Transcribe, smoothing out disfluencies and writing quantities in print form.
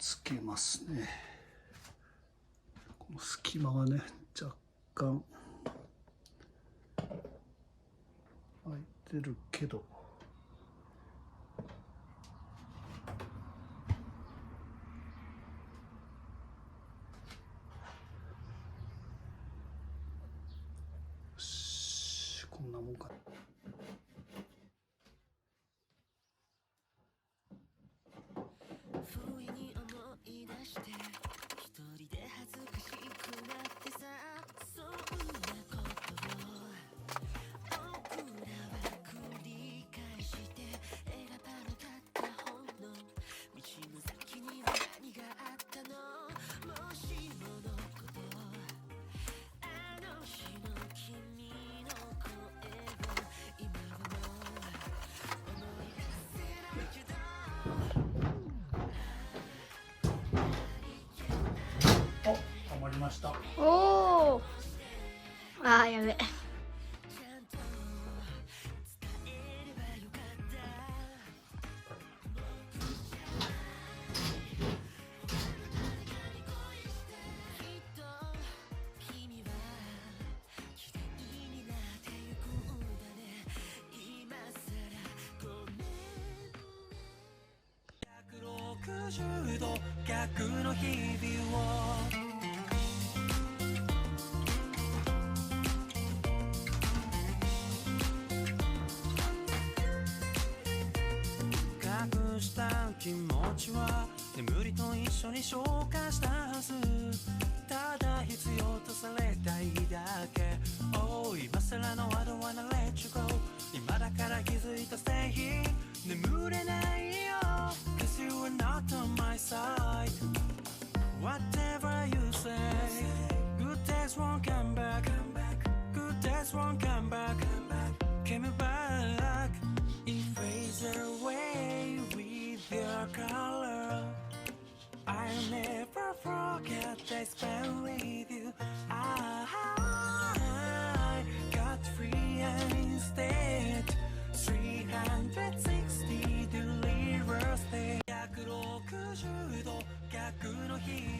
つけますね。この隙間がね若干空いてるけど、こんなもんかな。不意に思い出して一人で恥ずかしくなってさ、そんなことを僕らは繰り返して選ばなかった方の道の先には何があったの。もしものことあの日の君の声を今はもう思い出せないけど、お、はまりました。おお。あーやべ。160度逆の日々を隠した気持ちは眠りと一緒に消化したはず。ただ必要とされたいだけ。Oh、今更の I don't wanna let you go。 今だから気づいた Stay here。 眠れないよ Cause you are not on my side。 Whatever you say Good days won't come back。 Good days won't come back。 Came back。 It fades away with your color。 I'll never forget that spell with you。 I got free instead。 360 degrees 160度逆の日